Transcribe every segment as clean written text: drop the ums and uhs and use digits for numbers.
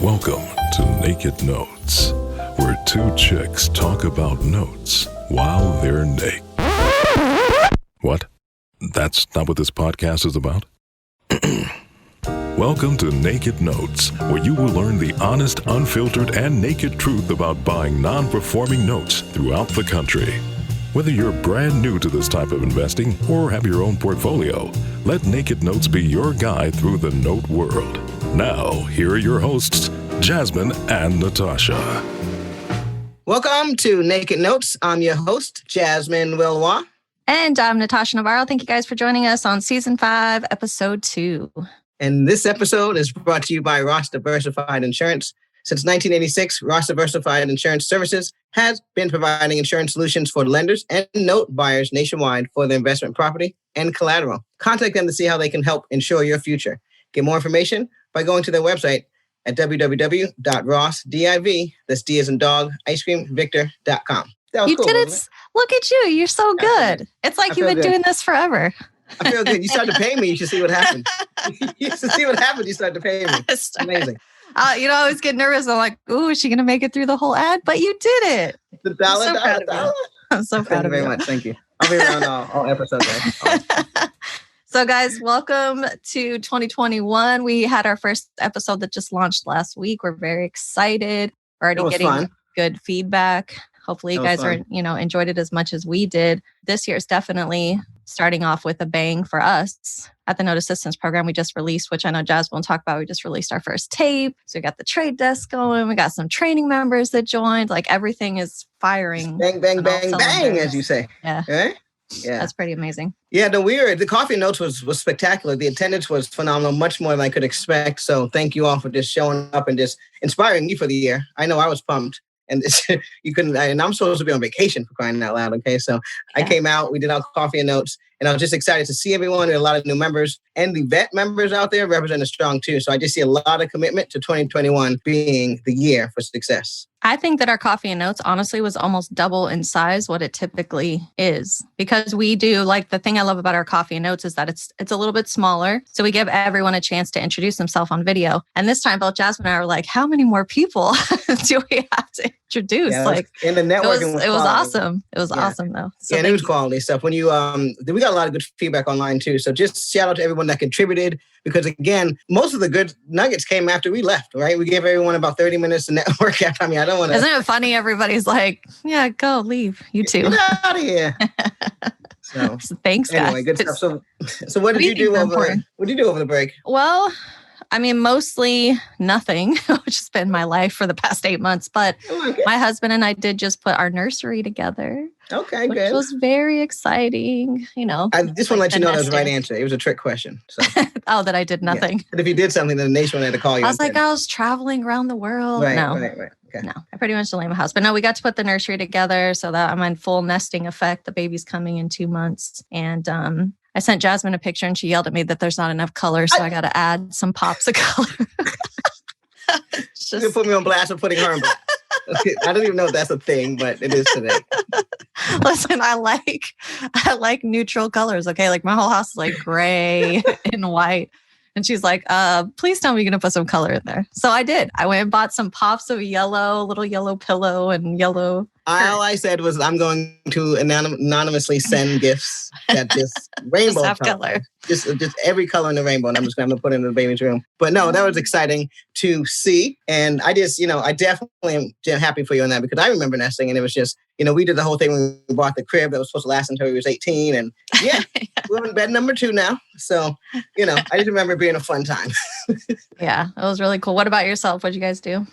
Welcome to Naked Notes, where two chicks talk about notes while they're naked. What? That's not what this podcast is about? Welcome to Naked Notes, where you will learn the honest, unfiltered, and naked truth about buying non-performing notes throughout the country. Whether you're brand new to this type of investing or have your own portfolio, let Naked Notes be your guide through the note world. Now, here are your hosts, Jasmine and Natosha. Welcome to Naked Notes. I'm your host, Jasmine Willois. And I'm Natosha Navarro. Thank you guys for joining us on Season 5, Episode 2. And this episode is brought to you by Ross Diversified Insurance. Since 1986, Ross Diversified Insurance Services has been providing insurance solutions for lenders and note buyers nationwide for their investment property and collateral. Contact them to see how they can help insure your future. Get more information by going to their website at www.rossdiv, that's D as in dog, ice cream, Victor.com. You cool, did it. Look at you. You're so good. It's like you've been doing this forever. I feel good. You start to pay me, you should see what happens. You should see what happens, you start to pay me. It's amazing. I always get nervous. I'm like, ooh, is she going to make it through the whole ad? But you did it. The dollar. I'm so proud of you. Thank you very much. Thank you. I'll be around all episodes. So guys, welcome to 2021. We had our first episode that just launched last week. We're very excited. We're already getting good feedback. Hopefully you guys are, enjoyed it as much as we did. This year is definitely starting off with a bang for us. At the Note Assistance Program we just released, which I know Jasmine will talk about, we just released our first tape. So we got the trade desk going. We got some training members that joined. Like everything is firing. Bang, bang, bang, bang, as you say. Yeah. Right? Yeah. That's pretty amazing. Yeah, the coffee notes was spectacular. The attendance was phenomenal, much more than I could expect. So thank you all for just showing up and just inspiring me for the year. I know I was pumped. And and I'm supposed to be on vacation, for crying out loud. Okay. So I came out, we did our coffee and notes, and I was just excited to see everyone. There are a lot of new members, and the vet members out there represented strong too. So I just see a lot of commitment to 2021 being the year for success. I think that our coffee and notes honestly was almost double in size what it typically is, because we do, like, the thing I love about our coffee and notes is that it's a little bit smaller. So we give everyone a chance to introduce themselves on video. And this time both Jasmine and I were like, how many more people do we have to introduce? Yeah, and the networking it was awesome. It was awesome though. So it was quality stuff. When we got a lot of good feedback online too. So just shout out to everyone that contributed, because again, most of the good nuggets came after we left, right? We gave everyone about 30 minutes to network. I mean, I don't want to. Isn't it funny? Everybody's like, yeah, go, leave. You too. Get out of here. So thanks, guys. Anyway, good stuff. So what did you do over the break? Well, I mean, mostly nothing, which has been my life for the past 8 months. But my husband and I did just put our nursery together. Okay, which good. was very exciting. I just want to let you know that was the right answer. It was a trick question. So. Oh, that I did nothing. Yeah. But if you did something, then the nation had to call you. I was like, I was traveling around the world. Right, no. Right. Okay. No, I pretty much delayed my house. But no, we got to put the nursery together so that I'm in full nesting effect. The baby's coming in 2 months. And I sent Jasmine a picture and she yelled at me that there's not enough color. So I got to add some pops of color. You put me on blast for putting her on blast. I don't even know if that's a thing, but it is today. Listen, I like neutral colors. Okay. Like my whole house is like gray and white. And she's like, please tell me you're going to put some color in there. So I did. I went and bought some pops of yellow, a little yellow pillow and yellow. All I said was I'm going to anonymously send gifts that just rainbow just color. Just every color in the rainbow. And I'm just going to put it in the baby's room. But no, that was exciting to see. And I just, I definitely am happy for you on that, because I remember nesting and it was just, we did the whole thing when we bought the crib that was supposed to last until he was 18. And we're in bed number 2 now. So, I just remember it being a fun time. Yeah, it was really cool. What about yourself? What'd you guys do?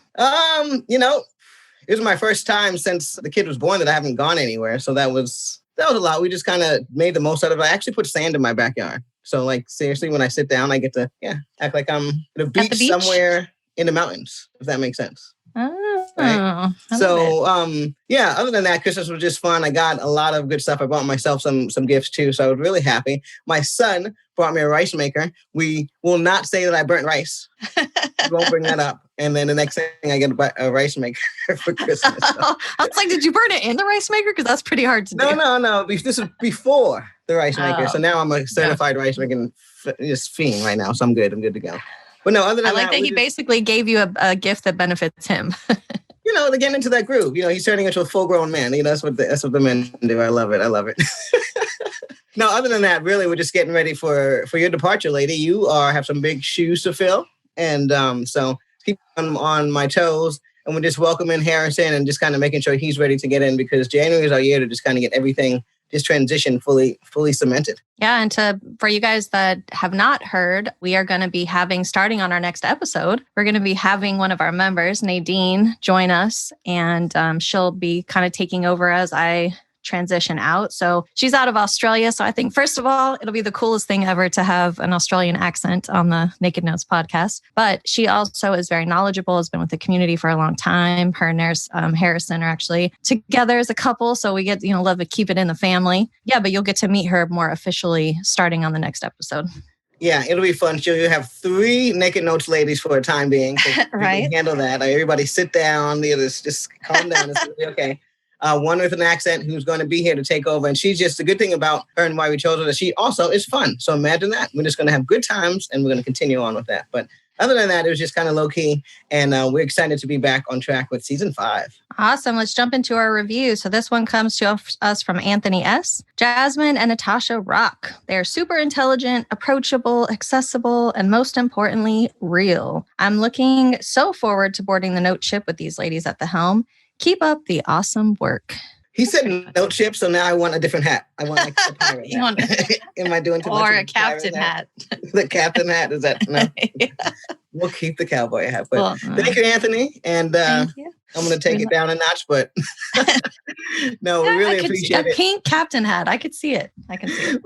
It was my first time since the kid was born that I haven't gone anywhere. So that was a lot. We just kind of made the most out of it. I actually put sand in my backyard. So like seriously, when I sit down, I get to act like I'm at a beach somewhere in the mountains, if that makes sense. Oh, right? So other than that, Christmas was just fun. I got a lot of good stuff. I bought myself some gifts too. So I was really happy. My son brought me a rice maker. We will not say that I burnt rice. We won't bring that up. And then the next thing I get a rice maker for Christmas. So. I was like, did you burn it in the rice maker? Because that's pretty hard to do. No. This is before the rice maker. So now I'm a certified rice making fiend right now. So I'm good to go. But no, other than I like that he basically gave you a gift that benefits him. To get into that groove. He's turning into a full-grown man. That's what the men do. I love it. No, other than that, really, we're just getting ready for your departure, lady. You have some big shoes to fill. And so keep on my toes. And we're just welcoming Harrison and just kind of making sure he's ready to get in, because January is our year to just kind of get everything just transition fully cemented. Yeah. And for you guys that have not heard, we are going to be starting on our next episode, we're going to be having one of our members, Nadine, join us. And she'll be kind of taking over as I transition out. So she's out of Australia. So I think, first of all, it'll be the coolest thing ever to have an Australian accent on the Naked Notes podcast. But she also is very knowledgeable, has been with the community for a long time. Her and Harrison are actually together as a couple. So we get, love to keep it in the family. Yeah, but you'll get to meet her more officially starting on the next episode. Yeah, it'll be fun. You'll have 3 Naked Notes ladies for a time being. Right. You can handle that. Everybody sit down. Just calm down. It's going to be okay. One with an accent who's going to be here to take over. And she's just, the good thing about her and why we chose her is she also is fun. So imagine that. We're just going to have good times and we're going to continue on with that. But other than that, it was just kind of low key. And we're excited to be back on track with season 5. Awesome. Let's jump into our review. So this one comes to us from Anthony S. Jasmine and Natosha rock. They're super intelligent, approachable, accessible, and most importantly, real. I'm looking so forward to boarding the note ship with these ladies at the helm. Keep up the awesome work. He said note ship, so now I want a different hat. I want like a pirate hat. Am I doing too much? Or a captain hat. The captain hat, is that? No. Yeah. We'll keep the cowboy hat. But thank you, Anthony. And I'm going to take it down a notch, but no, we really appreciate it. A pink captain hat. I could see it. I can see it.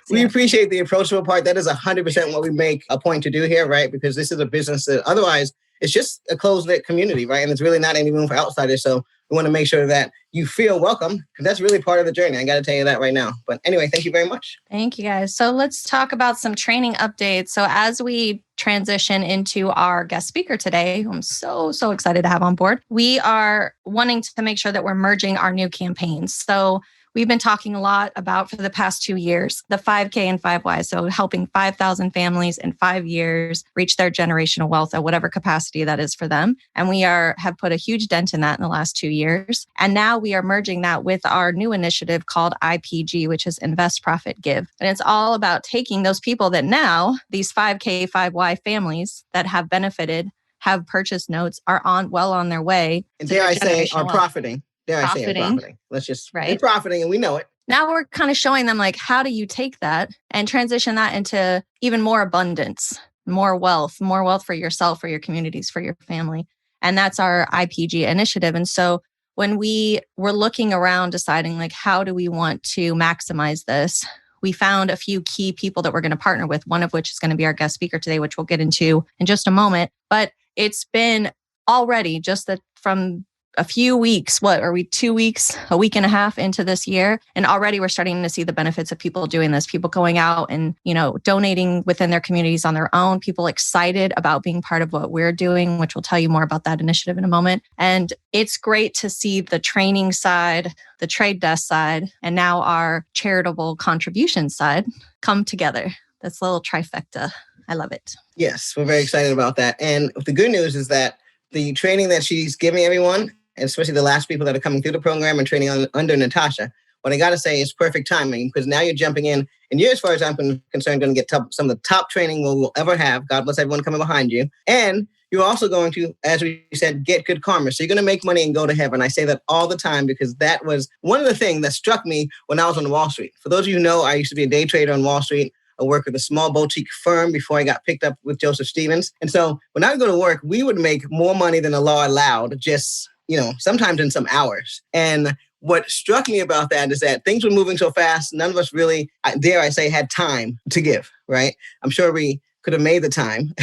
We appreciate the approachable part. That is 100% what we make a point to do here, right? Because this is a business that otherwise it's just a closed-knit community, right? And it's really not any room for outsiders. So we want to make sure that you feel welcome, because that's really part of the journey. I got to tell you that right now. But anyway, thank you very much. Thank you, guys. So let's talk about some training updates. So as we transition into our guest speaker today, who I'm so excited to have on board, we are wanting to make sure that we're merging our new campaigns. So we've been talking a lot about, for the past 2 years, the 5K and 5Y. So helping 5,000 families in 5 years reach their generational wealth at whatever capacity that is for them. And we have put a huge dent in that in the last 2 years. And now we are merging that with our new initiative called IPG, which is Invest, Profit, Give. And it's all about taking those people that now, these 5K, 5Y families that have benefited, have purchased notes, are well on their way. And dare I say, are profiting. Profiting. Let's just they're profiting, and we know it. Now we're kind of showing them, like, how do you take that and transition that into even more abundance, more wealth for yourself, for your communities, for your family. And that's our IPG initiative. And so when we were looking around deciding, like, how do we want to maximize this, we found a few key people that we're going to partner with, one of which is going to be our guest speaker today, which we'll get into in just a moment. But it's been already just that from a few weeks, what are we, 2 weeks, a week and a half into this year? And already we're starting to see the benefits of people doing this, people going out and, donating within their communities on their own, people excited about being part of what we're doing, which we'll tell you more about that initiative in a moment. And it's great to see the training side, the trade desk side, and now our charitable contribution side come together. That's a little trifecta. I love it. Yes, we're very excited about that. And the good news is that the training that she's giving everyone, and especially the last people that are coming through the program and training under Natosha, what I got to say is perfect timing, because now you're jumping in, and you're, as far as I'm concerned, going to get some of the top training we'll ever have. God bless everyone coming behind you. And you're also going to, as we said, get good karma. So you're going to make money and go to heaven. I say that all the time, because that was one of the things that struck me when I was on Wall Street. For those of you who know, I used to be a day trader on Wall Street. I worked with a small boutique firm before I got picked up with Joseph Stevens. And so when I would go to work, we would make more money than the law allowed, just, sometimes in some hours. And what struck me about that is that things were moving so fast, none of us really, dare I say, had time to give, right? I'm sure we could have made the time,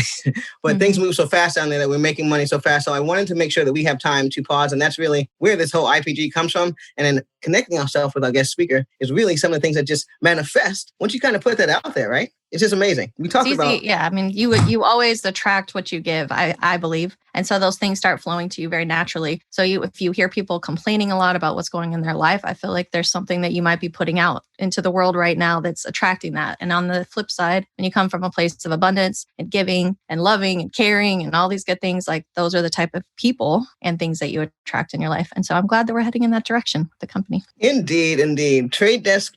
but things move so fast down there that we're making money so fast. So I wanted to make sure that we have time to pause. And that's really where this whole IPG comes from. And then connecting ourselves with our guest speaker is really some of the things that just manifest once you kind of put that out there, right? It's just amazing. We talked about... Yeah, I mean, you always attract what you give, I believe. And so those things start flowing to you very naturally. So if you hear people complaining a lot about what's going on in their life, I feel like there's something that you might be putting out into the world right now that's attracting that. And on the flip side, when you come from a place of abundance and giving and loving and caring and all these good things, like those are the type of people and things that you attract in your life. And so I'm glad that we're heading in that direction with the company. Indeed. Trade desk.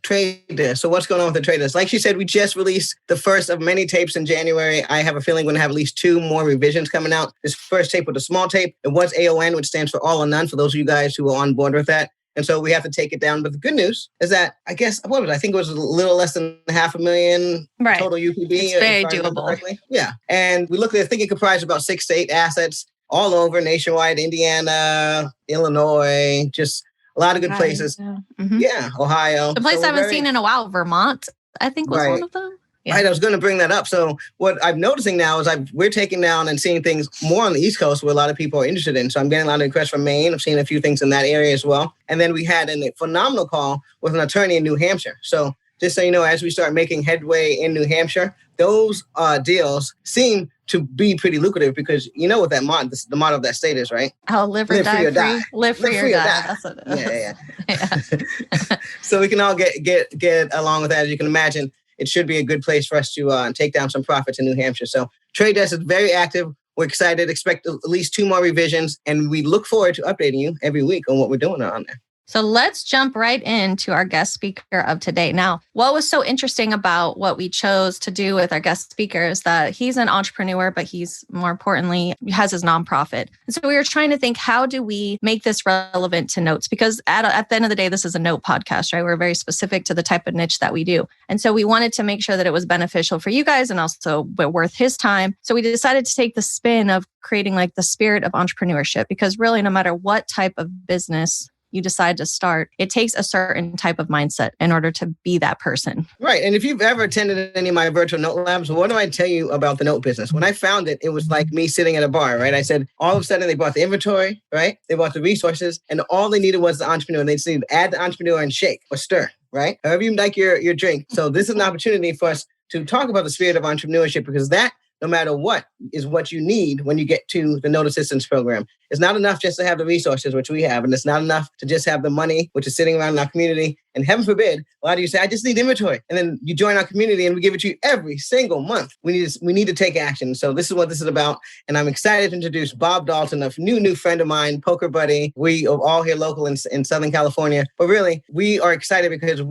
So what's going on with the trade desk? Like she said, we just released the first of many tapes in January. I have a feeling we're going to have at least 2 more revisions coming out. This first tape was a small tape. It was AON, which stands for all or none, for those of you guys who are on board with that. And so we have to take it down. But the good news is that I think it was a little less than 500,000 total UPB. It's very doable. Yeah. And we looked at it, I think it comprised about 6 to 8 assets all over nationwide, Indiana, Illinois, just a lot of good places. Yeah, Ohio. The place I haven't seen in a while, Vermont, I think was one of them. Yeah. Right, I was going to bring that up. So what I'm noticing now is we're taking down and seeing things more on the East Coast where a lot of people are interested in. So I'm getting a lot of requests from Maine. I've seen a few things in that area as well. And then we had a phenomenal call with an attorney in New Hampshire. So just so you know, as we start making headway in New Hampshire, those deals seem to be pretty lucrative because you know what the motto of that state is, right? Live or die free. Live free or die. That's what it is. Yeah. So we can all get along with that. As you can imagine, it should be a good place for us to take down some profits in New Hampshire. So Trade Desk is very active. We're excited. Expect at least 2 more revisions. And we look forward to updating you every week on what we're doing on there. So let's jump right into our guest speaker of today. Now, what was so interesting about what we chose to do with our guest speaker is that he's an entrepreneur, but he's more importantly, has his nonprofit. And so we were trying to think, how do we make this relevant to notes? Because at the end of the day, this is a note podcast, right? We're very specific to the type of niche that we do. And so we wanted to make sure that it was beneficial for you guys and also worth his time. So we decided to take the spin of creating like the spirit of entrepreneurship, because really no matter what type of business you decide to start, it takes a certain type of mindset in order to be that person. Right. And if you've ever attended any of my virtual note labs, what do I tell you about the note business? When I found it, it was like me sitting at a bar, right? I said, all of a sudden they bought the inventory, right? They bought the resources, and all they needed was the entrepreneur. They just needed to add the entrepreneur and shake or stir, right? However you like your drink. So this is an opportunity for us to talk about the spirit of entrepreneurship, because that, no matter what, is what you need when you get to the Note Assistance Program. It's not enough just to have the resources, which we have, and it's not enough to just have the money, which is sitting around in our community. And heaven forbid, a lot of you say, I just need inventory. And then you join our community and we give it to you every single month. We need to take action. So this is what this is about. And I'm excited to introduce Bob Dalton, a new friend of mine, poker buddy. We are all here local in Southern California. But really, we are excited because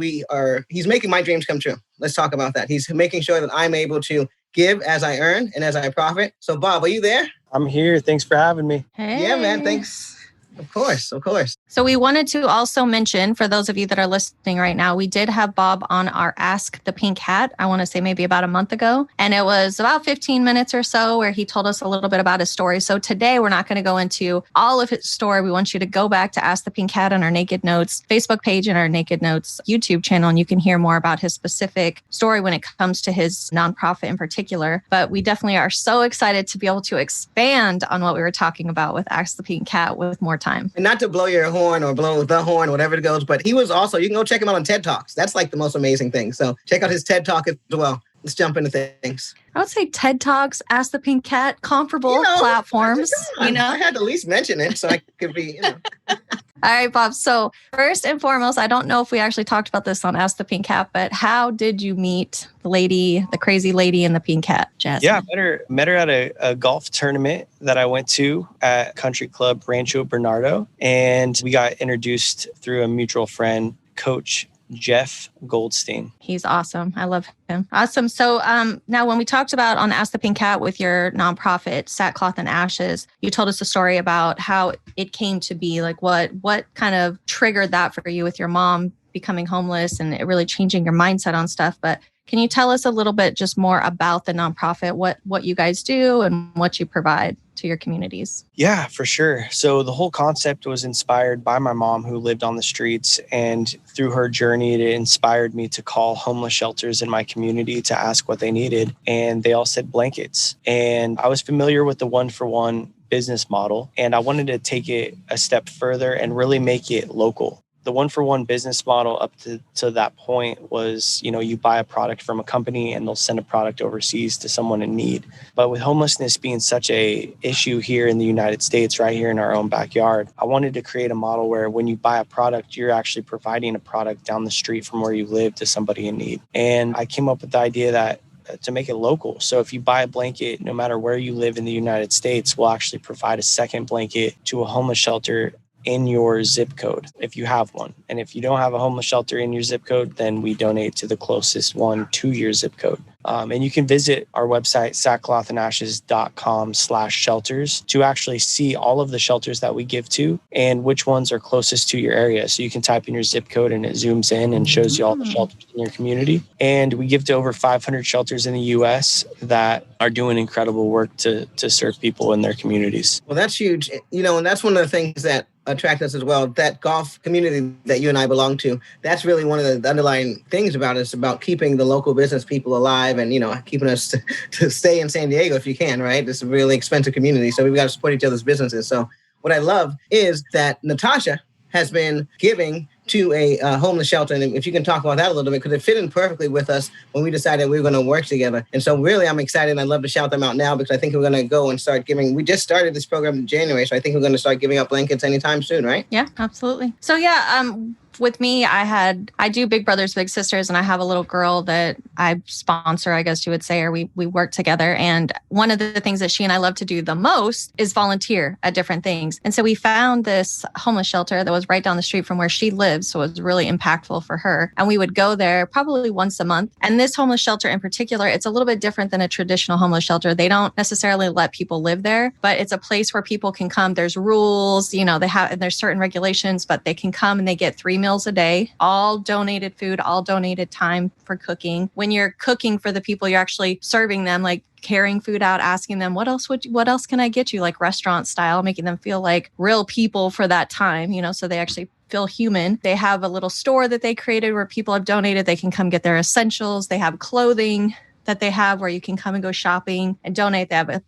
he's making my dreams come true. Let's talk about that. He's making sure that I'm able to give as I earn and as I profit. So Bob, are you there? I'm here. Thanks for having me. Hey. Yeah, man. Thanks. Of course. So we wanted to also mention, for those of you that are listening right now, we did have Bob on our Ask the Pink Hat, I want to say maybe about a month ago. And it was about 15 minutes or so where he told us a little bit about his story. So today we're not going to go into all of his story. We want you to go back to Ask the Pink Hat on our Naked Notes Facebook page and our Naked Notes YouTube channel, and you can hear more about his specific story when it comes to his nonprofit in particular. But we definitely are so excited to be able to expand on what we were talking about with Ask the Pink Hat with more time. And not to blow your horn or blow the horn, whatever it goes, but he was also, you can go check him out on TED Talks. That's like the most amazing thing. So check out his TED Talk as well. Let's jump into things. I would say TED Talks, Ask the Pink Cat, comparable platforms. I had to at least mention it so I could be, All right, Bob. So first and foremost, I don't know if we actually talked about this on Ask the Pink Cat, but how did you meet the crazy lady in the pink hat, Jasmine? Yeah, met her at a golf tournament that I went to at Country Club Rancho Bernardo. And we got introduced through a mutual friend, Coach Jeff Goldstein. He's awesome. I love him. Awesome. So now when we talked about on Ask the Pink Cat with your nonprofit, Sackcloth and Ashes, you told us a story about how it came to be, like what kind of triggered that for you with your mom becoming homeless and it really changing your mindset on stuff. But can you tell us a little bit just more about the nonprofit, what you guys do and what you provide to your communities? Yeah, for sure. So the whole concept was inspired by my mom, who lived on the streets, and through her journey, it inspired me to call homeless shelters in my community to ask what they needed. And they all said blankets. And I was familiar with the 1-for-1 business model, and I wanted to take it a step further and really make it local. the 1-for-1 business model up to that point was, you buy a product from a company and they'll send a product overseas to someone in need. But with homelessness being such a issue here in the United States, right here in our own backyard, I wanted to create a model where when you buy a product, you're actually providing a product down the street from where you live to somebody in need. And I came up with the idea that to make it local. So if you buy a blanket, no matter where you live in the United States, we'll actually provide a second blanket to a homeless shelter in your zip code if you have one. And if you don't have a homeless shelter in your zip code, then we donate to the closest one to your zip code. And you can visit our website, sackclothandashes.com/shelters, to actually see all of the shelters that we give to and which ones are closest to your area. So you can type in your zip code and it zooms in and shows you all the shelters in your community. And we give to over 500 shelters in the U.S. that are doing incredible work to serve people in their communities. Well, that's huge. And that's one of the things that attract us as well. That golf community that you and I belong to, that's really one of the underlying things about us, about keeping the local business people alive and, keeping us to stay in San Diego if you can, right? It's a really expensive community. So we've got to support each other's businesses. So what I love is that Natosha has been giving to a homeless shelter. And if you can talk about that a little bit, because it fit in perfectly with us when we decided we were going to work together. And so really, I'm excited. And I'd love to shout them out now because I think we're going to go and start giving. We just started this program in January, so I think we're going to start giving out blankets anytime soon, right? Yeah, absolutely. So with me, I do Big Brothers Big Sisters, and I have a little girl that I sponsor, I guess you would say, or we work together. And one of the things that she and I love to do the most is volunteer at different things. And so we found this homeless shelter that was right down the street from where she lives, so it was really impactful for her. And we would go there probably once a month. And this homeless shelter in particular, it's a little bit different than a traditional homeless shelter. They don't necessarily let people live there, but it's a place where people can come. There's rules, there's certain regulations, but they can come and they get 3 meals a day, all donated food, all donated time for cooking. When you're cooking for the people, you're actually serving them, like carrying food out, asking them, what else can I get you? Like restaurant style, making them feel like real people for that time, so they actually feel human. They have a little store that they created where people have donated. They can come get their essentials. They have clothing that they have where you can come and go shopping and donate. They have a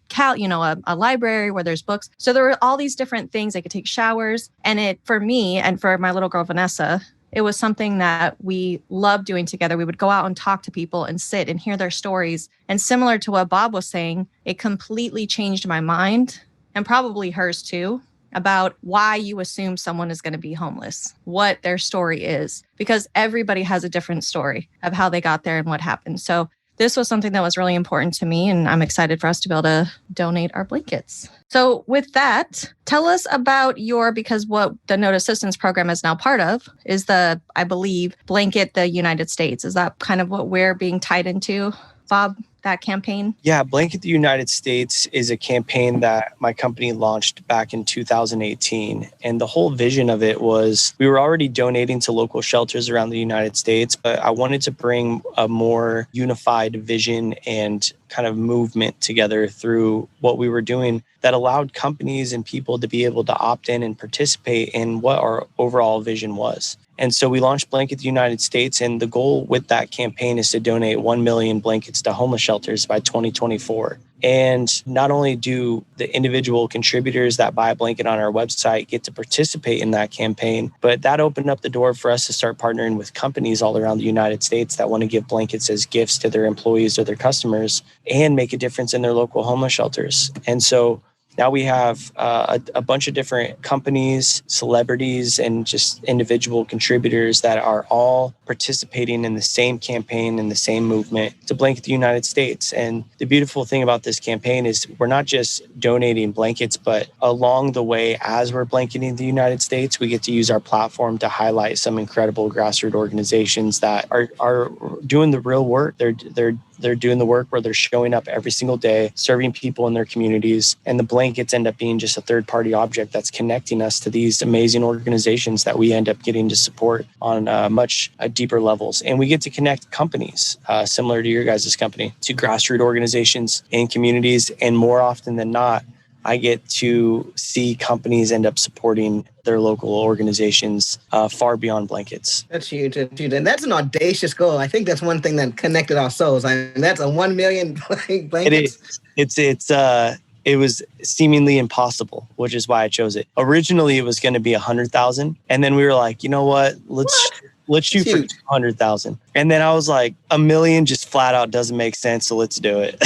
library where there's books. So there were all these different things. They could take showers. And for me and for my little girl, Vanessa, it was something that we loved doing together. We would go out and talk to people and sit and hear their stories. And similar to what Bob was saying, it completely changed my mind, and probably hers too, about why you assume someone is going to be homeless, what their story is, because everybody has a different story of how they got there and what happened. So this was something that was really important to me, and I'm excited for us to be able to donate our blankets. So with that, tell us about because what the Note Assistance Program is now part of is the, I believe, Blanket the United States. Is that kind of what we're being tied into, Bob, that campaign? Yeah, Blanket the United States is a campaign that my company launched back in 2018. And the whole vision of it was we were already donating to local shelters around the United States, but I wanted to bring a more unified vision and kind of movement together through what we were doing that allowed companies and people to be able to opt in and participate in what our overall vision was. And so we launched Blanket the United States, and the goal with that campaign is to donate 1 million blankets to homeless shelters by 2024. And not only do the individual contributors that buy a blanket on our website get to participate in that campaign, but that opened up the door for us to start partnering with companies all around the United States that want to give blankets as gifts to their employees or their customers and make a difference in their local homeless shelters. And so now we have a bunch of different companies, celebrities, and just individual contributors that are all participating in the same campaign and the same movement to blanket the United States. And the beautiful thing about this campaign is we're not just donating blankets, but along the way, as we're blanketing the United States, we get to use our platform to highlight some incredible grassroots organizations that are doing the real work. They're doing the work where they're showing up every single day, serving people in their communities. And the blankets end up being just a third-party object that's connecting us to these amazing organizations that we end up getting to support on much deeper levels. And we get to connect companies, similar to your guys' company, to grassroots organizations and communities. And more often than not, I get to see companies end up supporting their local organizations far beyond blankets. That's huge. And that's an audacious goal. I think that's one thing that connected our souls. That's a 1 million blankets. It is. it was seemingly impossible, which is why I chose it. Originally, it was going to be 100,000. And then we were like, you know what? Let's shoot for 200,000. And then I was like, $1 million just flat out doesn't make sense. So let's do it.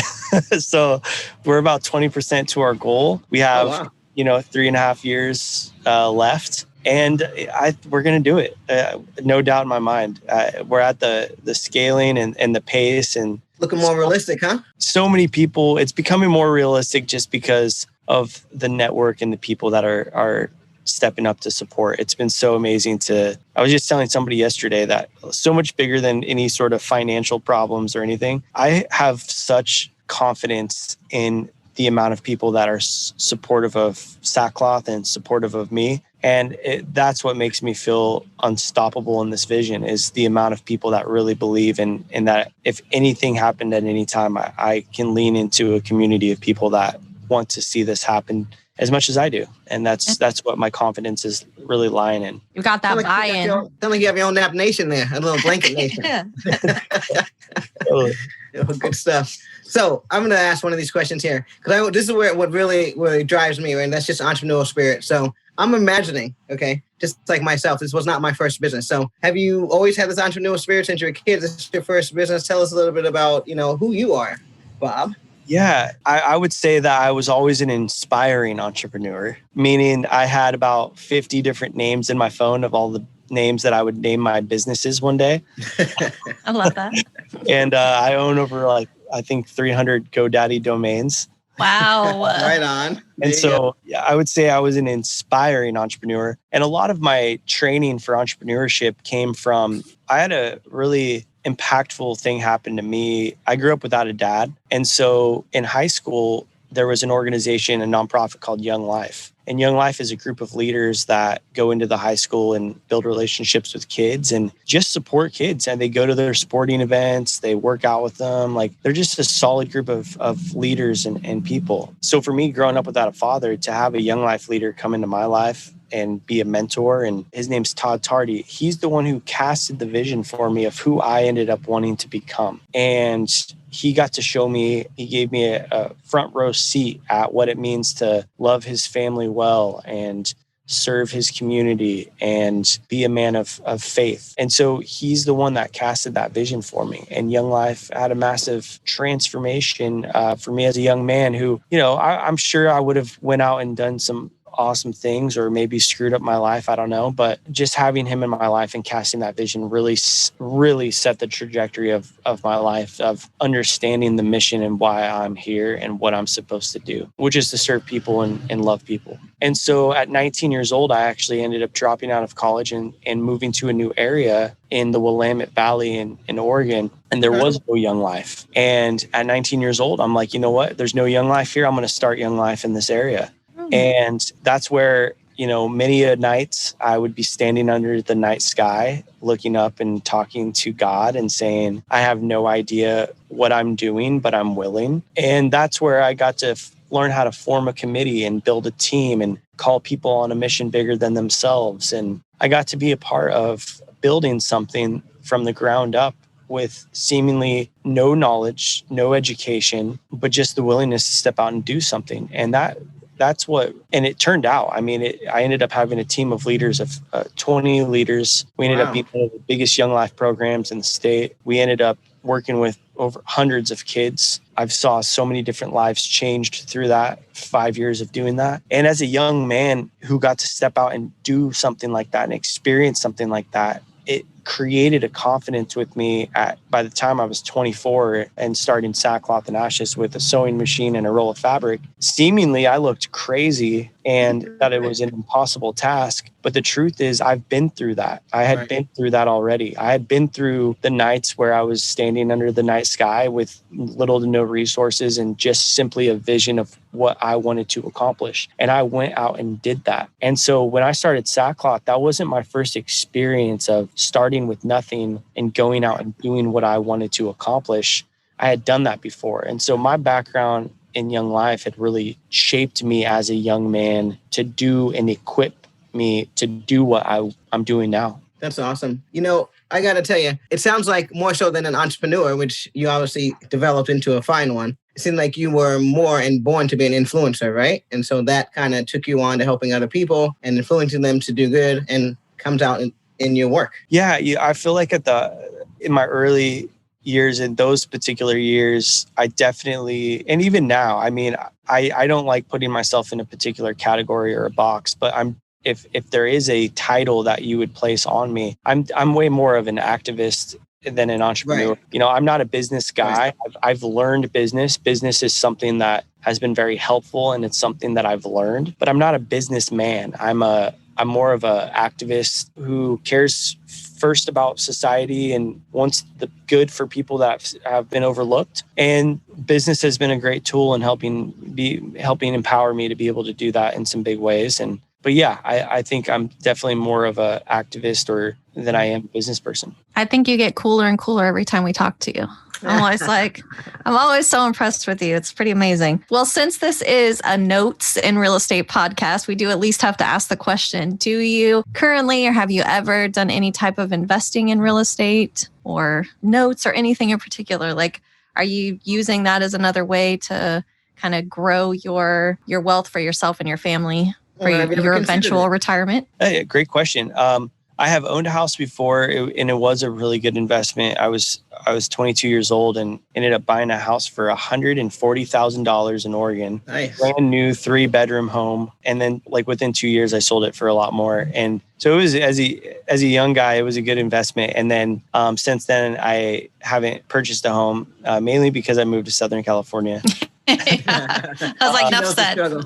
So we're about 20% to our goal. We have, 3.5 years left. And we're going to do it. No doubt in my mind. We're at the scaling and the pace and looking more realistic, huh? So many people, it's becoming more realistic just because of the network and the people that are stepping up to support. It's been so amazing I was just telling somebody yesterday that so much bigger than any sort of financial problems or anything. I have such confidence in the amount of people that are supportive of Sackcloth and supportive of me. And that's what makes me feel unstoppable in this vision, is the amount of people that really believe in that if anything happened at any time, I can lean into a community of people that want to see this happen as much as I do. And that's what my confidence is really lying in. You got that buy-in. Sound like you have your own Nap Nation there, a little blanket nation. Good stuff. So I'm going to ask one of these questions here, because this is what really drives me, right? And that's just entrepreneurial spirit. So I'm imagining, okay, just like myself, this was not my first business. So have you always had this entrepreneurial spirit since you were a kid? This is your first business. Tell us a little bit about, who you are, Bob. Yeah, I would say that I was always an inspiring entrepreneur, meaning I had about 50 different names in my phone of all the names that I would name my businesses one day. I love that. And I own over I think 300 GoDaddy domains. Wow. Right on. And so I would say I was an inspiring entrepreneur. And a lot of my training for entrepreneurship came from, I had a really impactful thing happen to me. I grew up without a dad. And so in high school, there was an organization, a nonprofit called Young Life. And Young Life is a group of leaders that go into the high school and build relationships with kids and just support kids. And they go to their sporting events, they work out with them. They're just a solid group of leaders and people. So for me, growing up without a father, to have a Young Life leader come into my life and be a mentor, and his name's Todd Tardy. He's the one who casted the vision for me of who I ended up wanting to become. And he got to show me, he gave me a front row seat at what it means to love his family well and serve his community and be a man of faith. And so he's the one that casted that vision for me. And Young Life had a massive transformation for me as a young man who, I'm sure I would have went out and done some awesome things or maybe screwed up my life. I don't know. But just having him in my life and casting that vision really set the trajectory of my life, of understanding the mission and why I'm here and what I'm supposed to do, which is to serve people and love people. And so at 19 years old, I actually ended up dropping out of college and moving to a new area in the Willamette Valley in Oregon. And there was no Young Life. And at 19 years old, I'm like, you know what? There's no Young Life here. I'm going to start Young Life in this area. And that's where, many a nights I would be standing under the night sky, looking up and talking to God and saying, I have no idea what I'm doing, but I'm willing. And that's where I got to learn how to form a committee and build a team and call people on a mission bigger than themselves. And I got to be a part of building something from the ground up with seemingly no knowledge, no education, but just the willingness to step out and do something. And that's what, and it turned out, I ended up having a team of leaders of 20 leaders. We ended up being one of the biggest Young Life programs in the state. We ended up working with over hundreds of kids. I've saw so many different lives changed through that 5 years of doing that. And as a young man who got to step out and do something like that and experience something like that, it created a confidence with me by the time I was 24 and starting Sackcloth and Ashes with a sewing machine and a roll of fabric. Seemingly, I looked crazy and that it was an impossible task. But the truth is, I've been through that. I had been through that already. I had been through the nights where I was standing under the night sky with little to no resources and just simply a vision of what I wanted to accomplish. And I went out and did that. And so when I started Sackcloth, that wasn't my first experience of starting with nothing and going out and doing what I wanted to accomplish. I had done that before. And so my background in Young Life had really shaped me as a young man to do and equip me to do what I'm doing now. That's awesome. I got to tell you, it sounds like more so than an entrepreneur, which you obviously developed into a fine one. It seemed like you were more and born to be an influencer, right? And so that kind of took you on to helping other people and influencing them to do good and comes out in your work. Yeah, I feel like in my early years, in those particular years, I definitely, and even now, I mean, I don't like putting myself in a particular category or a box, but if there is a title that you would place on me, I'm way more of an activist than an entrepreneur. Right. I'm not a business guy. Right. I've learned business. Business is something that has been very helpful, and it's something that I've learned, but I'm not a businessman. I'm more of a activist who cares first about society and wants the good for people that have been overlooked. And business has been a great tool in helping empower me to be able to do that in some big ways. But yeah, I think I'm definitely more of a activist than I am a business person. I think you get cooler and cooler every time we talk to you. I'm always so impressed with you. It's pretty amazing. Well, since this is a notes in real estate podcast, we do at least have to ask the question, do you currently, or have you ever done any type of investing in real estate or notes or anything in particular? Like, are you using that as another way to kind of grow your wealth for yourself and your family for your eventual retirement? Hey, great question. I have owned a house before, and it was a really good investment. I was 22 years old and ended up buying a house for $140,000 in Oregon. Nice. Brand new 3-bedroom home. And then within 2 years, I sold it for a lot more. And so it was, as a young guy, it was a good investment. And then since then, I haven't purchased a home, mainly because I moved to Southern California. I was like,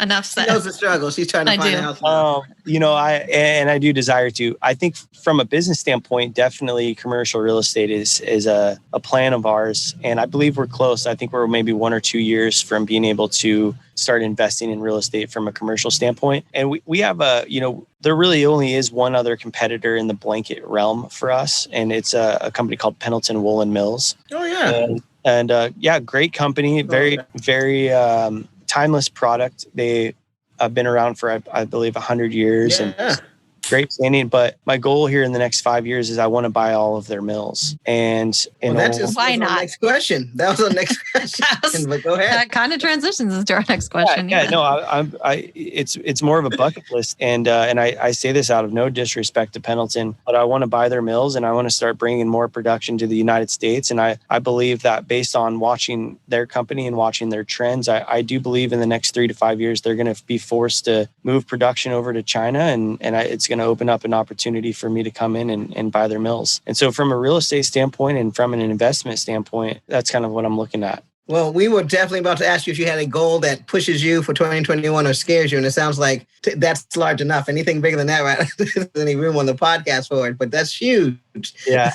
enough said. She knows the struggle. She's trying to find a house. I do desire to. I think from a business standpoint, definitely commercial real estate is a plan of ours. And I believe we're close. I think we're maybe 1 or 2 years from being able to start investing in real estate from a commercial standpoint. And we have there really only is one other competitor in the blanket realm for us. And it's a company called Pendleton Woolen Mills. Oh, yeah. And great company, very, very timeless product. They have been around for, I believe, 100 years. Yeah. And great standing. But my goal here in the next 5 years is I want to buy all of their mills. Why not? Next question. That was the next question. But go ahead. That kind of transitions into our next question. It's more of a bucket list, and I say this out of no disrespect to Pendleton, but I want to buy their mills and I want to start bringing more production to the United States. And I believe that based on watching their company and watching their trends, I do believe in the next 3 to 5 years they're going to be forced to move production over to China, and it's going to open up an opportunity for me to come in and buy their mills. And so from a real estate standpoint and from an investment standpoint, that's kind of what I'm looking at. Well, we were definitely about to ask you if you had a goal that pushes you for 2021 or scares you. And it sounds like that's large enough. Anything bigger than that, right? There's any room on the podcast for it, but that's huge. Yeah.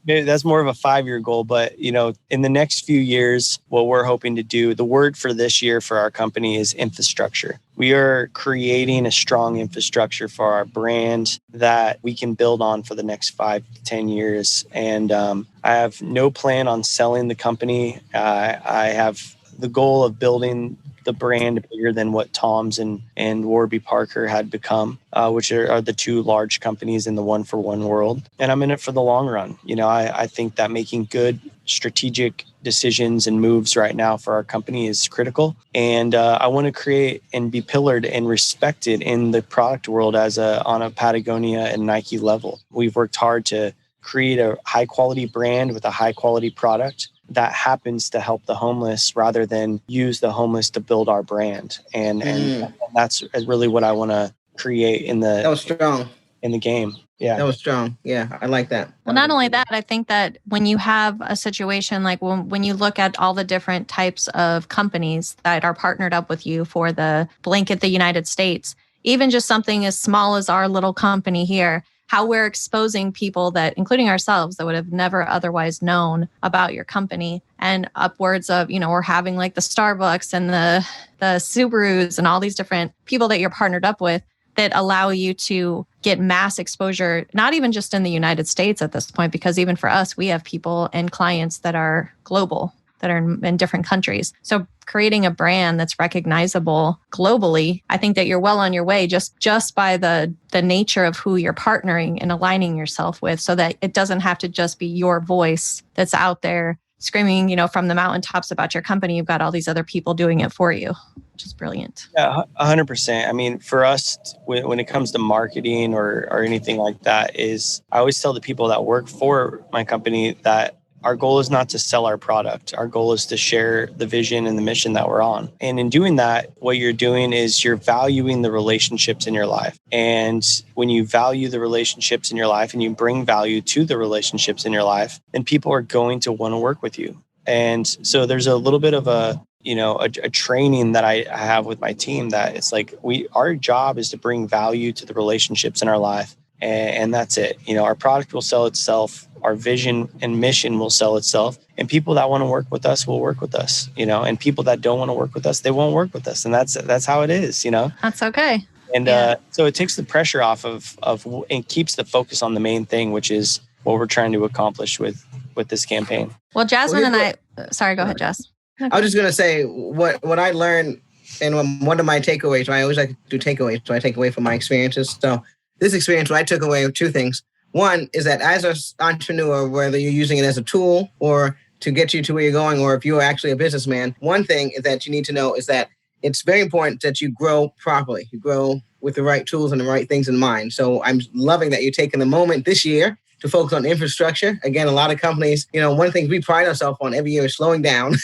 That's more of a 5-year goal. But, in the next few years, what we're hoping to do, the word for this year for our company is infrastructure. We are creating a strong infrastructure for our brand that we can build on for the next 5 to 10 years. And I have no plan on selling the company. I have the goal of building the brand bigger than what Tom's and Warby Parker had become, which are the 2 large companies in the one-for-one world. And I'm in it for the long run. I think that making good strategic decisions and moves right now for our company is critical. And I want to create and be pillared and respected in the product world on a Patagonia and Nike level. We've worked hard to create a high quality brand with a high quality product that happens to help the homeless rather than use the homeless to build our brand. And that's really what I want to create that was strong in the game. Yeah. That was strong. Yeah. I like that. Well, not only that, I think that when you have a situation like when you look at all the different types of companies that are partnered up with you for the blanket the United States, even just something as small as our little company here, how we're exposing people that, including ourselves, that would have never otherwise known about your company, and upwards of, we're having like the Starbucks and the Subarus and all these different people that you're partnered up with that allow you to get mass exposure, not even just in the United States at this point, because even for us, we have people and clients that are global. that are in different countries. So creating a brand that's recognizable globally, I think that you're well on your way just by the nature of who you're partnering and aligning yourself with, so that it doesn't have to just be your voice that's out there screaming, from the mountaintops about your company. You've got all these other people doing it for you, which is brilliant. Yeah, 100%. I mean, for us, when it comes to marketing or anything like that, is I always tell the people that work for my company that our goal is not to sell our product. Our goal is to share the vision and the mission that we're on. And in doing that, what you're doing is you're valuing the relationships in your life. And when you value the relationships in your life and you bring value to the relationships in your life, then people are going to want to work with you. And so there's a little bit of a training that I have with my team that it's like our job is to bring value to the relationships in our life. And that's it. Our product will sell itself. Our vision and mission will sell itself. And people that want to work with us will work with us, and people that don't want to work with us, they won't work with us. And that's how it is, That's okay. And so it takes the pressure off of and keeps the focus on the main thing, which is what we're trying to accomplish with this campaign. Well, Jasmine and I, sorry, go ahead, Jess. Okay. I was just going to say what I learned, and one of my takeaways, I always like to do takeaways, so I take away from my experiences. So this experience, what I took away were two things. One is that as an entrepreneur, whether you're using it as a tool or to get you to where you're going, or if you're actually a businessman, one thing that you need to know is that it's very important that you grow properly. You grow with the right tools and the right things in mind. So I'm loving that you're taking the moment this year to focus on infrastructure. Again, a lot of companies, one thing we pride ourselves on every year is slowing down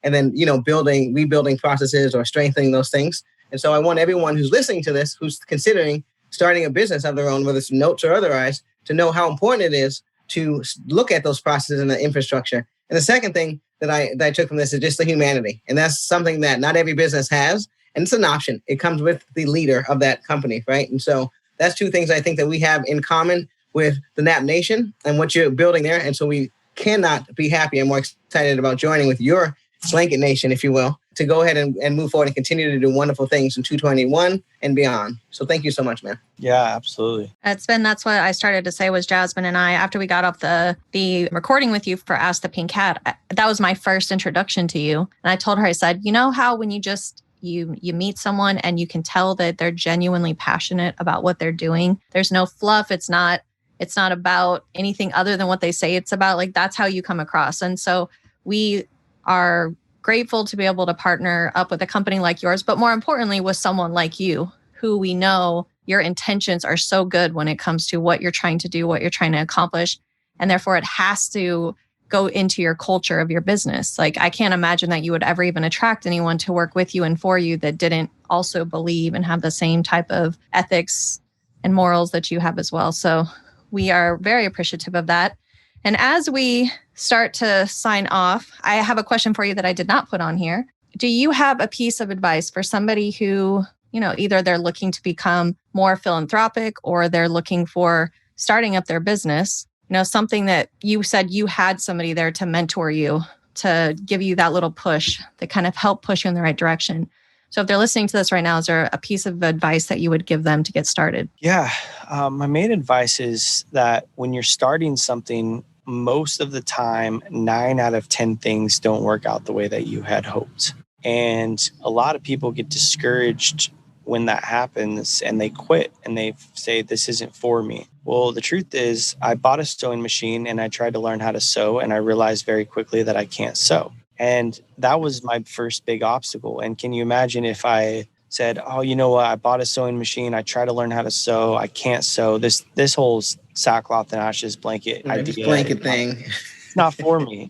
and then, rebuilding processes or strengthening those things. And so I want everyone who's listening to this, who's considering starting a business of their own, whether it's notes or otherwise, to know how important it is to look at those processes and the infrastructure. And the second thing that I took from this is just the humanity. And that's something that not every business has. And it's an option. It comes with the leader of that company, right? And so that's two things I think that we have in common with the NAP Nation and what you're building there. And so we cannot be happier and more excited about joining with your Blanket Nation, if you will, to go ahead and move forward and continue to do wonderful things in 2021 and beyond. So thank you so much, man. Yeah, absolutely. That's what I started to say was Jasmine and I, after we got off the recording with you for Ask the Pink Cat, that was my first introduction to you. And I told her, I said, how when you meet someone and you can tell that they're genuinely passionate about what they're doing, there's no fluff. It's not about anything other than what they say it's about. Like, that's how you come across. And so we are grateful to be able to partner up with a company like yours, but more importantly, with someone like you, who we know your intentions are so good when it comes to what you're trying to do, what you're trying to accomplish. And therefore, it has to go into your culture of your business. Like, I can't imagine that you would ever even attract anyone to work with you and for you that didn't also believe and have the same type of ethics and morals that you have as well. So we are very appreciative of that. And as we start to sign off, I have a question for you that I did not put on here. Do you have a piece of advice for somebody who, either they're looking to become more philanthropic or they're looking for starting up their business, something that you said you had somebody there to mentor you, to give you that little push that kind of help push you in the right direction? So if they're listening to this right now, is there a piece of advice that you would give them to get started? Yeah. My main advice is that when you're starting something, most of the time, 9 out of 10 things don't work out the way that you had hoped. And a lot of people get discouraged when that happens and they quit and they say, this isn't for me. Well, the truth is, I bought a sewing machine and I tried to learn how to sew, and I realized very quickly that I can't sew. And that was my first big obstacle. And can you imagine if I said, oh, you know what? I bought a sewing machine. I tried to learn how to sew. I can't sew. This whole sackcloth and ashes blanket idea. Blanket thing. It's not for me,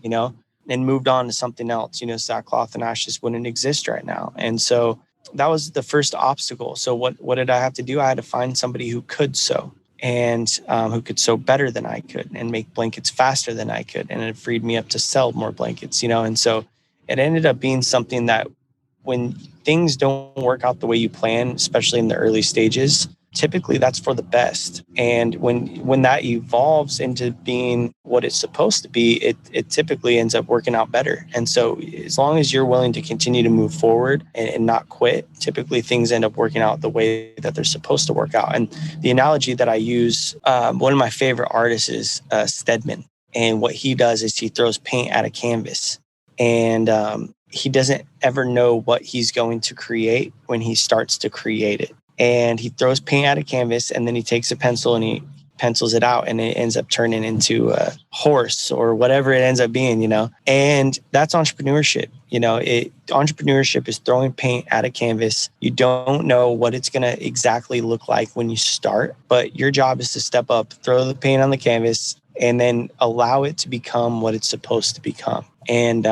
and moved on to something else. Sackcloth and ashes wouldn't exist right now. And so that was the first obstacle. So what did I have to do? I had to find somebody who could sew and who could sew better than I could and make blankets faster than I could. And it freed me up to sell more blankets, And so it ended up being something that when things don't work out the way you plan, especially in the early stages, typically that's for the best. And when that evolves into being what it's supposed to be, it typically ends up working out better. And so as long as you're willing to continue to move forward and not quit, typically things end up working out the way that they're supposed to work out. And the analogy that I use, one of my favorite artists is Stedman. And what he does is he throws paint at a canvas. And he doesn't ever know what he's going to create when he starts to create it. And he throws paint at a canvas, and then he takes a pencil and he pencils it out, and it ends up turning into a horse or whatever it ends up being, and that's entrepreneurship. Entrepreneurship is throwing paint at a canvas. You don't know what it's going to exactly look like when you start, but your job is to step up, throw the paint on the canvas, and then allow it to become what it's supposed to become. And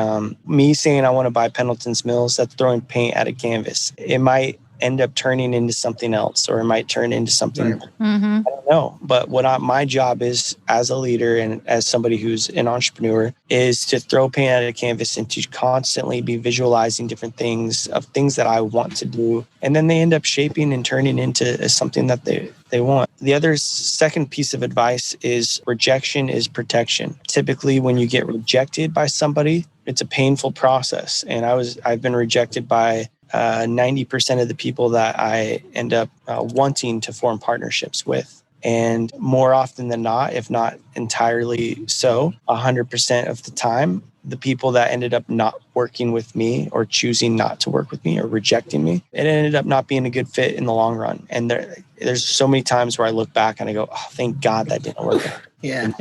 me saying I want to buy Pendleton's Mills, that's throwing paint at a canvas. It might end up turning into something else, or it might turn into something. I don't know. But my job is, as a leader and as somebody who's an entrepreneur, is to throw paint at a canvas and to constantly be visualizing different things that I want to do. And then they end up shaping and turning into something that they want. The other second piece of advice is rejection is protection. Typically, when you get rejected by somebody, it's a painful process. And I've been rejected by 90% of the people that I end up wanting to form partnerships with. And more often than not, if not entirely so, 100% of the time, the people that ended up not working with me or choosing not to work with me or rejecting me, it ended up not being a good fit in the long run. And there's so many times where I look back and I go, oh, thank God that didn't work out. Yeah.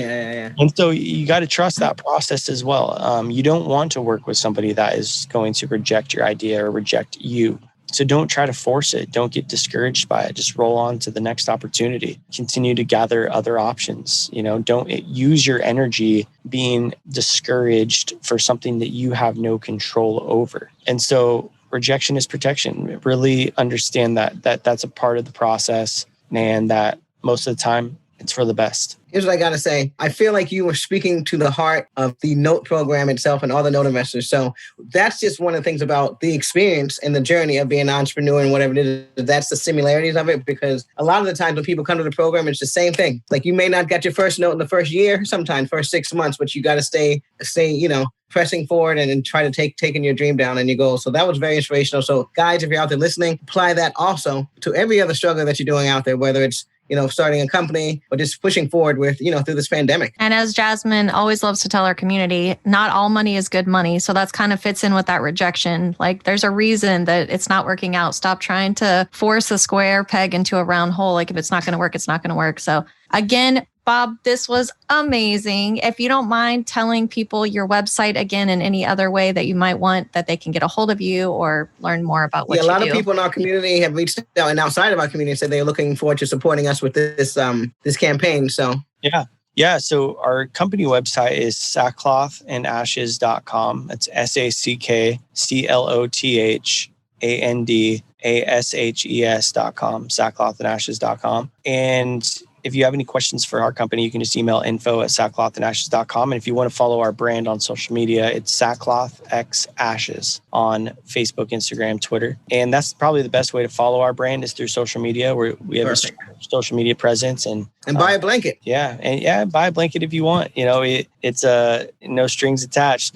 And so you got to trust that process as well. You don't want to work with somebody that is going to reject your idea or reject you. So don't try to force it. Don't get discouraged by it. Just roll on to the next opportunity. Continue to gather other options. Don't use your energy being discouraged for something that you have no control over. And so rejection is protection. Really understand that that's a part of the process, and that most of the time it's for the best. Here's what I got to say. I feel like you were speaking to the heart of the note program itself and all the note investors. So that's just one of the things about the experience and the journey of being an entrepreneur and whatever it is. That's the similarities of it, because a lot of the times when people come to the program, it's the same thing. Like, you may not get your first note in the first year, sometimes first 6 months, but you got to stay, pressing forward and try to taking your dream down and your goal. So that was very inspirational. So guys, if you're out there listening, apply that also to every other struggle that you're doing out there, whether it's starting a company or just pushing forward with, through this pandemic. And as Jasmine always loves to tell our community, not all money is good money. So that's kind of fits in with that rejection. Like, there's a reason that it's not working out. Stop trying to force a square peg into a round hole. Like, if it's not going to work, it's not going to work. So again, Bob, this was amazing. If you don't mind telling people your website again and any other way that you might want that they can get a hold of you or learn more about what you do. A lot of people in our community have reached out, and outside of our community said they're looking forward to supporting us with this campaign. So yeah. So our company website is sackclothandashes.com. It's sackclothandashes.com, sackclothandashes.com. And if you have any questions for our company, you can just email info@sackclothandashes.com. And if you want to follow our brand on social media, it's Sackcloth X Ashes on Facebook, Instagram, Twitter. And that's probably the best way to follow our brand, is through social media, where we have a social media presence. And buy a blanket. Buy a blanket if you want. It's no strings attached.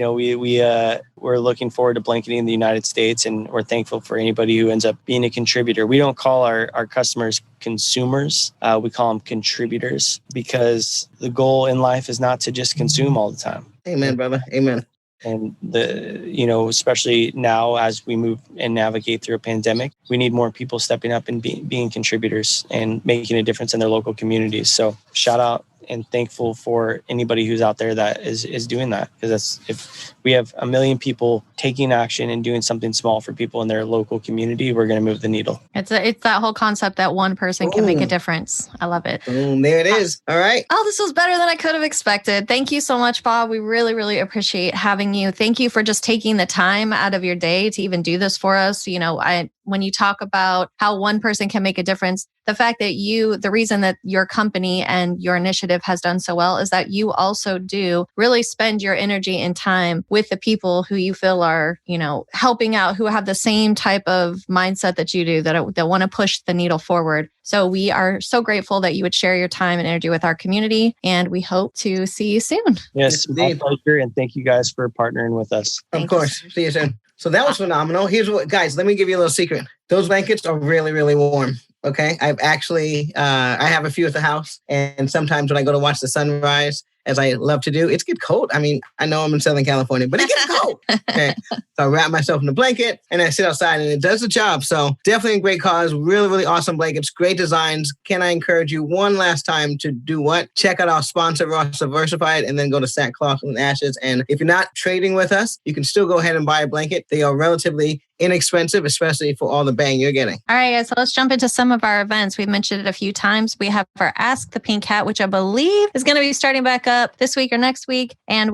We're looking forward to blanketing the United States, and we're thankful for anybody who ends up being a contributor. We don't call our customers consumers. We call them contributors, because the goal in life is not to just consume all the time. Amen, brother. Amen. And especially now as we move and navigate through a pandemic, we need more people stepping up and being contributors and making a difference in their local communities. So shout out and thankful for anybody who's out there that is doing that, because if we have 1 million people taking action and doing something small for people in their local community, we're going to move the needle. It's that whole concept that one person can make a difference. I love it. There it is. All right. Oh, this was better than I could have expected. Thank you so much, Bob. We really, really appreciate having you. Thank you for just taking the time out of your day to even do this for us. When you talk about how one person can make a difference, the fact that the reason that your company and your initiative has done so well is that you also do really spend your energy and time with the people who you feel are, helping out, who have the same type of mindset that you do, that want to push the needle forward. So we are so grateful that you would share your time and energy with our community, and we hope to see you soon. Yes, my pleasure, and thank you guys for partnering with us. Of course. See you soon. So that was phenomenal. Here's what, guys, let me give you a little secret. Those blankets are really, really warm. Okay. I've actually, I have a few at the house, and sometimes when I go to watch the sunrise as I love to do, it's get cold. I mean, I know I'm in Southern California, but it gets cold. Okay. So I wrap myself in a blanket and I sit outside and it does the job. So definitely a great cause. Really, really awesome blankets. Great designs. Can I encourage you one last time to do what? Check out our sponsor, Ross Diversified, and then go to Sackcloth and Ashes. And if you're not trading with us, you can still go ahead and buy a blanket. They are relatively inexpensive, especially for all the bang you're getting. All right, guys, so let's jump into some of our events. We've mentioned it a few times. We have our Ask the Pink Hat, which I believe is going to be starting back up this week or next week. And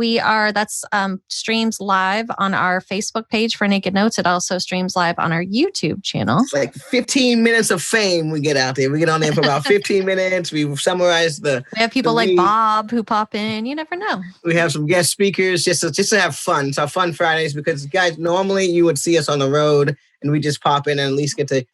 that's streams live on our Facebook page for Naked Notes. It also streams live on our YouTube channel. It's like 15 minutes of fame we get out there. We get on there for about 15 minutes. We summarize we have people like Bob who pop in. You never know. We have some guest speakers just to have fun. It's our Fun Fridays because, guys, normally you would see us on the road and we just pop in and at least get to,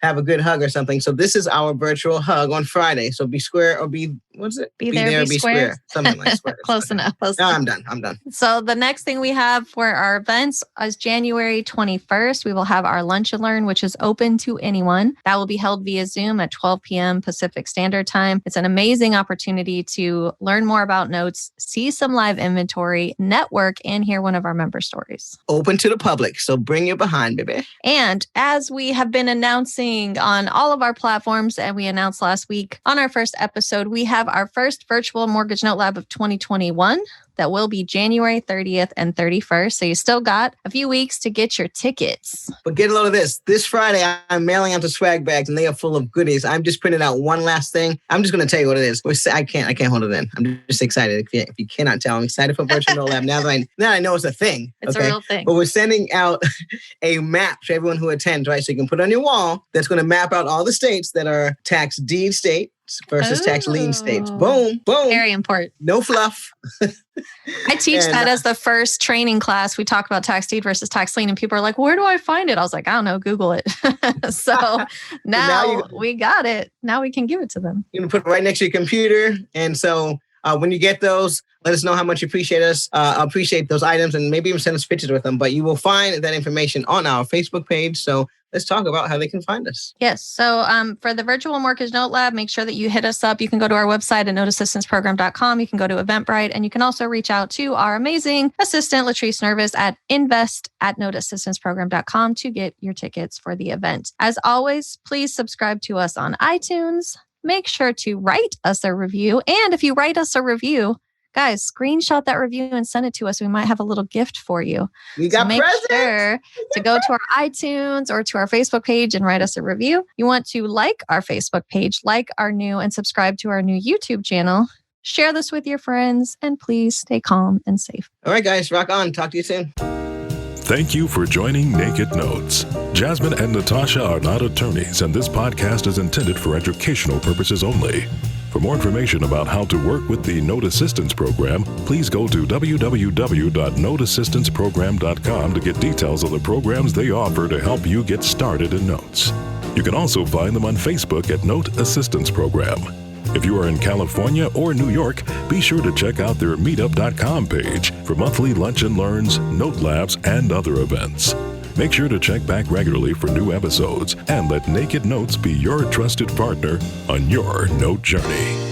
have a good hug or something. So this is our virtual hug on Friday. So be square or be, what's it? Be there, be square. Something like square. Close enough. No, I'm done. So the next thing we have for our events is January 21st. We will have our Lunch and Learn, which is open to anyone. That will be held via Zoom at 12 p.m. Pacific Standard Time. It's an amazing opportunity to learn more about notes, see some live inventory, network, and hear one of our member stories. Open to the public. So bring your behind, baby. And as we have been announcing on all of our platforms, and we announced last week on our first episode, we have our first virtual mortgage note lab of 2021. That will be January 30th and 31st. So you still got a few weeks to get your tickets. But get a load of this. This Friday, I'm mailing out the swag bags and they are full of goodies. I'm just printing out one last thing. I'm just going to tell you what it is. I can't hold it in. I'm just excited. If you cannot tell, I'm excited for virtual note lab now that I know it's a thing. It's a real thing. But we're sending out a map to everyone who attends, right? So you can put on your wall that's going to map out all the states that are tax deed state versus tax lien states. Boom, boom. Very important. No fluff. I teach that as the first training class. We talk about tax deed versus tax lien and people are like, where do I find it? I was like, I don't know, Google it. So now we got it. Now we can give it to them. You can put it right next to your computer. And so when you get those, let us know how much you appreciate us. Appreciate those items and maybe even send us pictures with them. But you will find that information on our Facebook page. So let's talk about how they can find us. Yes. So for the virtual mortgage note lab, make sure that you hit us up. You can go to our website at noteassistanceprogram.com. You can go to Eventbrite, and you can also reach out to our amazing assistant, Latrice Nervous, at invest@noteassistanceprogram.com to get your tickets for the event. As always, please subscribe to us on iTunes. Make sure to write us a review. And if you write us a review, guys, screenshot that review and send it to us. We might have a little gift for you. We got make presents. Sure to go to our iTunes or to our Facebook page and write us a review. You want to like our Facebook page, like our new and subscribe to our new YouTube channel. Share this with your friends and please stay calm and safe. All right, guys, rock on. Talk to you soon. Thank you for joining Naked Notes. Jasmine and Natosha are not attorneys, and this podcast is intended for educational purposes only. For more information about how to work with the Note Assistance Program, please go to www.noteassistanceprogram.com to get details of the programs they offer to help you get started in notes. You can also find them on Facebook at Note Assistance Program. If you are in California or New York, be sure to check out their meetup.com page for monthly lunch and learns, note labs, and other events. Make sure to check back regularly for new episodes and let Naked Notes be your trusted partner on your note journey.